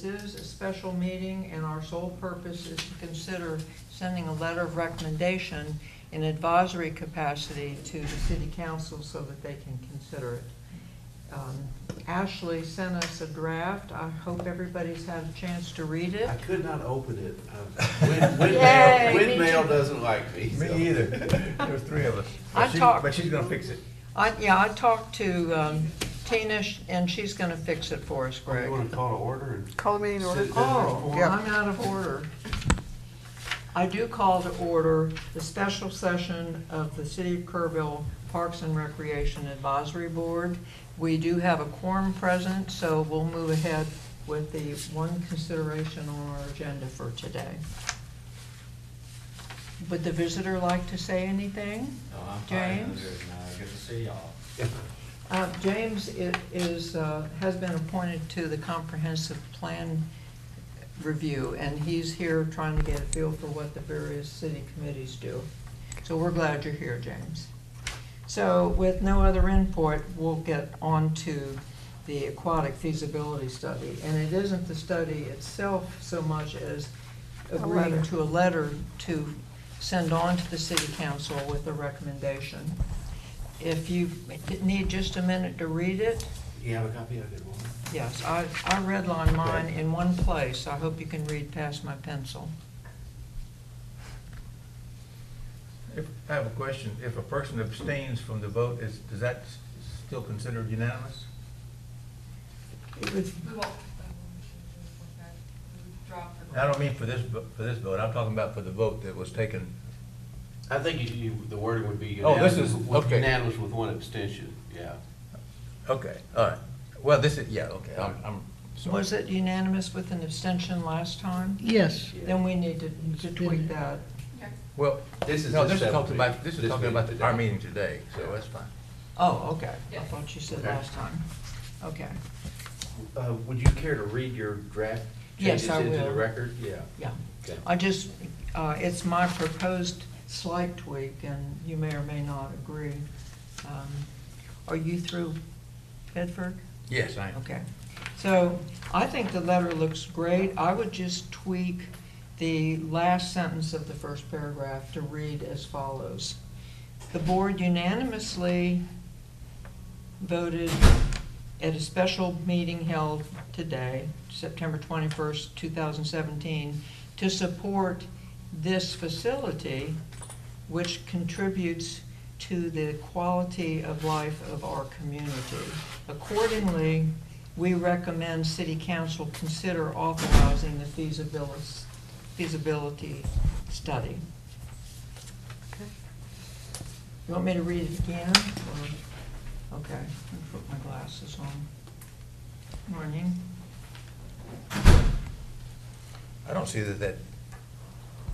This is a special meeting, and our sole purpose is to consider sending a letter of recommendation in advisory capacity to the city council so that they can consider it. Ashley sent us a draft. I hope everybody's had a chance to read it. I could not open it. Yay, me Windmail too. doesn't like me. Me so. either. There's three of us. But she's gonna fix it. I talked to Tina, and she's going to fix it for us, Greg. You want to call to order? And Call the meeting to order. sit- Oh, Yeah. I'm out of order. I do call to order the special session of the City of Kerrville Parks and Recreation Advisory Board. We do have a quorum present, so we'll move ahead with the one consideration on our agenda for today. Would the visitor like to say anything? No, I'm fine. James? Good to see y'all. James has been appointed to the Comprehensive Plan Review, and he's here trying to get a feel for what the various city committees do. So we're glad you're here, James. So with no other input, we'll get on to the aquatic feasibility study. And it isn't the study itself so much as agreeing letter. to a letter to send on to the city council with a recommendation. If you need just a minute to read it, You have a copy of it? Warren? yes, I redlined mine in one place. I hope you can read past my pencil. I have a question. If a person abstains from the vote, does that still considered unanimous? It would, We won't. Drop the. I don't mean for this vote. I'm talking about for the vote that was taken. I think the wording would be Oh, unanimous, this is- okay. unanimous with one abstention, yeah. Okay, all right. Well, this is, yeah, okay, I'm sorry. was it unanimous with an abstention last time? Yes. Then we need to tweak that. Okay. Well, This is no, just this is talking separate. about, this is This talking meeting about our today. meeting today, so that's fine. Oh, okay. I Yeah. thought you said Okay. last time. Okay, Would you care to read your draft Yes, changes I into the will. record? Yeah. yeah. Okay. I just, it's my proposed slight tweak, and you may or may not agree. Are you through, Bedford? Yes, I am. Okay. So I think the letter looks great. I would just tweak the last sentence of the first paragraph to read as follows. The board unanimously voted at a special meeting held today, September 21st, 2017, to support this facility, which contributes to the quality of life of our community. Accordingly, we recommend City Council consider authorizing the feasibility study. Okay. You want me to read it again? Or- Okay, let me put my glasses on. Morning. I don't see that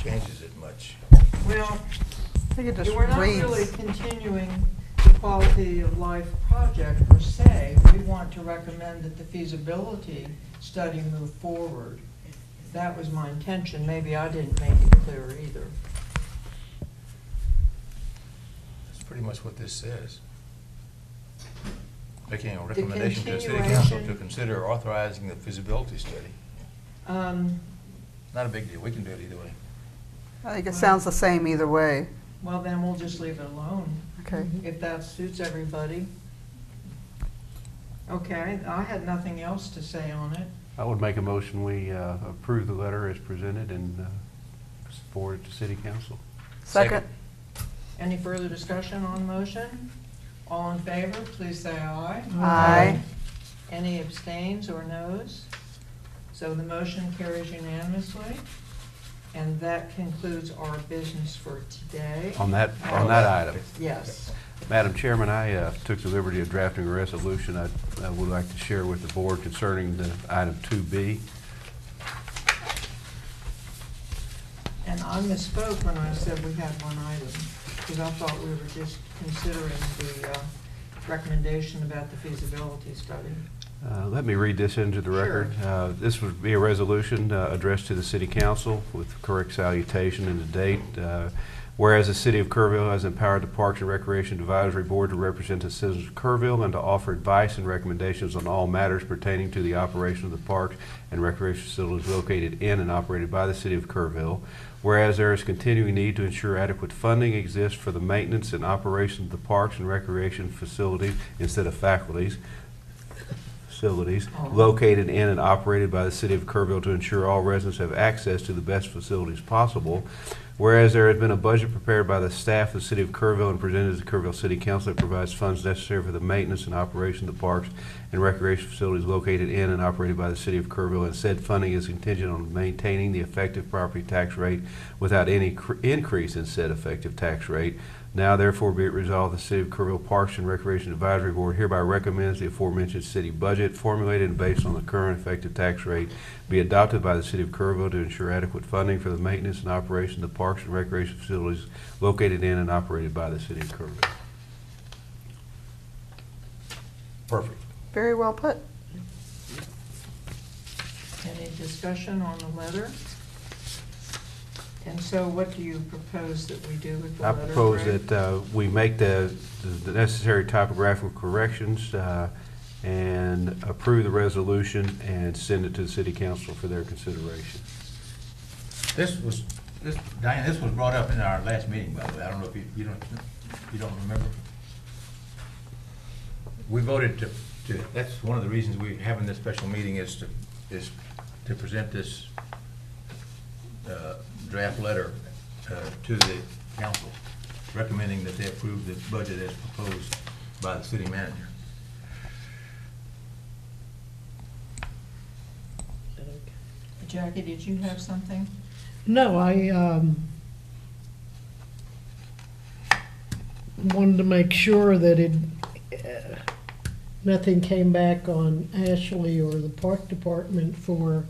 changes it much. Well, I think it just we're not really reads. continuing the quality of life project per se. We want to recommend that the feasibility study move forward. That was my intention. Maybe I didn't make it clear either. That's pretty much what this says. Making a recommendation to the city council continuation- to consider authorizing the feasibility study. Not a big deal. We can do it either way. I think it sounds the same either way. Well, then we'll just leave it alone, Okay. if that suits everybody. Okay, I had nothing else to say on it. I would make a motion, we approve the letter as presented and forward it to city council. Second. Any further discussion on the motion? All in favor, please say aye. Aye. Any abstains or noes? So the motion carries unanimously, and that concludes our business for today. On that item. Yes. Madam Chairman, I took the liberty of drafting a resolution I would like to share with the board concerning the item 2B. And I misspoke when I said we had one item, because I thought we were just considering the recommendation about the feasibility study. Let me read this into the record. This would be a resolution addressed to the City Council with correct salutation and the date. Whereas the City of Kerrville has empowered the Parks and Recreation Advisory Board to represent the citizens of Kerrville and to offer advice and recommendations on all matters pertaining to the operation of the parks and recreation facilities located in and operated by the City of Kerrville. Whereas there is continuing need to ensure adequate funding exists for the maintenance and operation of the parks and recreation facilities instead of facilities located in and operated by the City of Kerrville to ensure all residents have access to the best facilities possible. Whereas there has been a budget prepared by the staff of the City of Kerrville and presented to the Kerrville City Council that provides funds necessary for the maintenance and operation of the parks and recreation facilities located in and operated by the City of Kerrville, and said funding is contingent on maintaining the effective property tax rate without any increase in said effective tax rate. Now therefore be it resolved, the City of Kerrville Parks and Recreation Advisory Board hereby recommends the aforementioned city budget formulated and based on the current effective tax rate be adopted by the City of Kerrville to ensure adequate funding for the maintenance and operation of the parks and recreation facilities located in and operated by the City of Kerrville. Perfect. Very well put. Any discussion on the letter? And so what do you propose that we do with the I letter? propose Greg? that we make the necessary typographical corrections and approve the resolution and send it to the City Council for their consideration. Diane, this was brought up in our last meeting, by the way. I don't know if you don't remember. We voted to, that's one of the reasons we're having this special meeting is to present this draft letter to the council, recommending that they approve the budget as proposed by the city manager. Jackie, did you have something? No, I wanted to make sure that nothing came back on Ashley or the park department for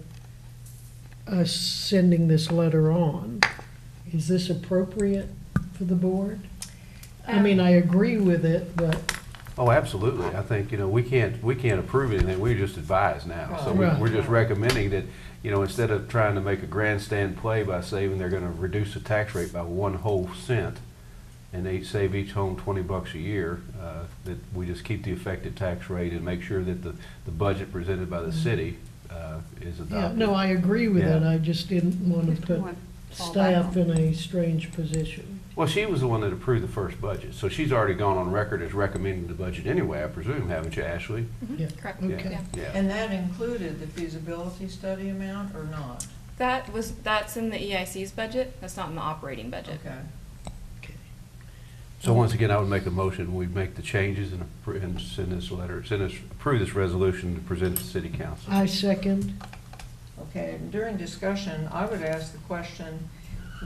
us sending this letter on. Is this appropriate for the board? I mean, I agree with it, but Oh, absolutely. I think, we can't approve anything. We just advise now. So Right. we're just recommending that, instead of trying to make a grandstand play by saying they're gonna reduce the tax rate by 1 whole cent, and they save each home $20 a year, that we just keep the effective tax rate and make sure that the budget presented by the city is yeah, adopted. no, I agree with Yeah. it. I just didn't want to Just put want to fall back staff on. in a strange position. Well, she was the one that approved the first budget, so she's already gone on record as recommending the budget anyway, I presume, haven't you, Ashley? Yeah, Correct. okay. Yeah. And that included the feasibility study amount or not? That's in the EIC's budget, that's not in the operating budget. Okay. So once again, I would make a motion, we make the changes and send this letter, approve this resolution to present to the City Council. I second. Okay, and during discussion, I would ask the question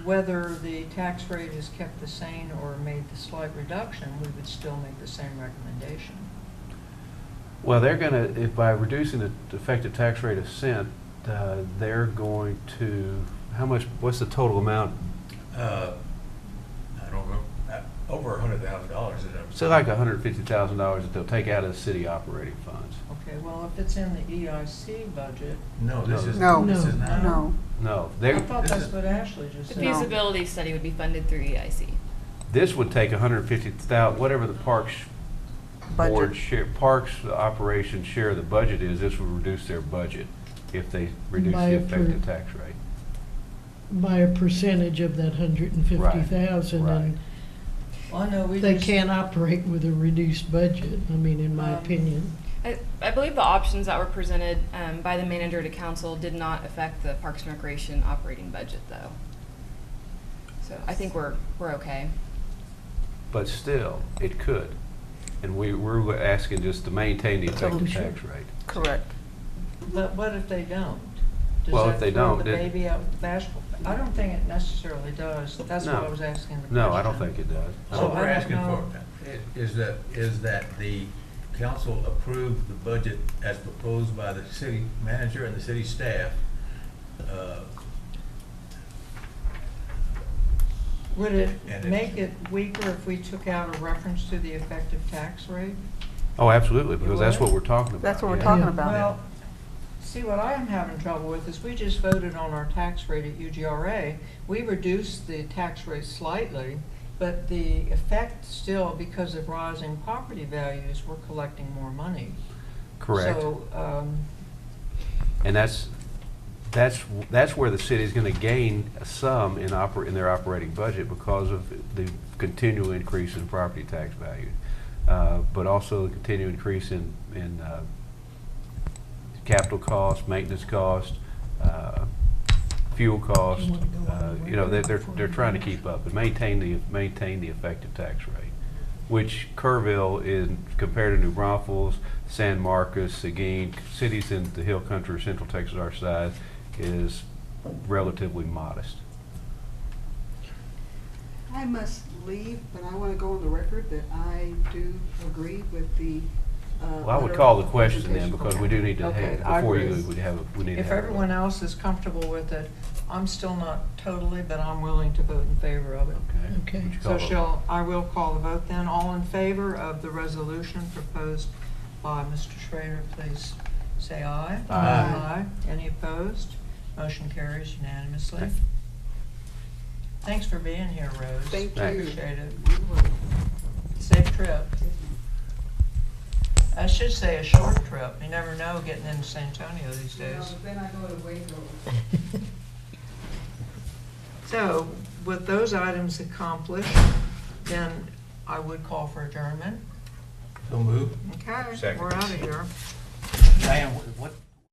whether the tax rate is kept the same or made the slight reduction, we would still make the same recommendation. Well, they're gonna, if by reducing the effective tax rate a cent, they're going to, how much, what's the total amount? I don't know, over $100,000. So like $150,000 that they'll take out of the city operating funds. Okay, well, if it's in the EIC budget, No, this is, No. this is not. No. No, I thought this that's is- what Ashley just The said. No. feasibility study would be funded through EIC. this would take $150,000, whatever the Parks Board Budget. share, Parks operation share of the budget is, this would reduce their budget if they reduce By the a effective tax rate. By a percentage of that 150,000, Right. and Well, I know we they just. can't operate with a reduced budget, I mean, in my opinion. I believe the options that were presented by the manager to council did not affect the Parks and Recreation operating budget, though. So I think we're okay. But still, it could. And we're asking just to maintain the effective Sure. tax rate. Correct. But what if they don't? Well, Does if that they throw don't, the then- baby out with the bathwater? I don't think it necessarily does. That's why No. I was asking the question. No, I don't think it does. So All I we're don't asking know. for is that the council approve the budget as proposed by the city manager and the city staff. Would it And make it weaker if we took out a reference to the effective tax rate? Oh, absolutely, because that's would? what we're talking about. That's what we're yeah. talking Yeah. about. Well, See, what I am having trouble with is we just voted on our tax rate at UGRA. We reduced the tax rate slightly, but the effect still, because of rising property values, we're collecting more money. Correct. So, And that's where the city's gonna gain some in their operating budget because of the continual increase in property tax value. But also the continual increase in capital costs, maintenance costs, fuel costs. They're trying to keep up and maintain the effective tax rate, which Kerrville is, compared to New Braunfels, San Marcos, Seguin, cities in the Hill Country or Central Texas, our side, is relatively modest. I must leave, but I want to go on the record that I do agree with the. Well, I would letter call the of question then, presentation. because we do need to, Okay, I before you agree. leave, we need to have. if everyone else is comfortable with it, I'm still not totally, but I'm willing to vote in favor of it. Okay. Okay. Would you So call the- I will call the vote then. All in favor of the resolution proposed by Mr. Schrader, please say aye. Aye. Any opposed? Motion carries unanimously. Okay. Thanks for being here, Rose. Thank you. Appreciate it. We will. Safe trip. I should say a short trip. You never know getting into San Antonio these days. Then I go to Waco. So, with those items accomplished, then I would call for adjournment. So move. Okay, Second. we're out of here. Diane, what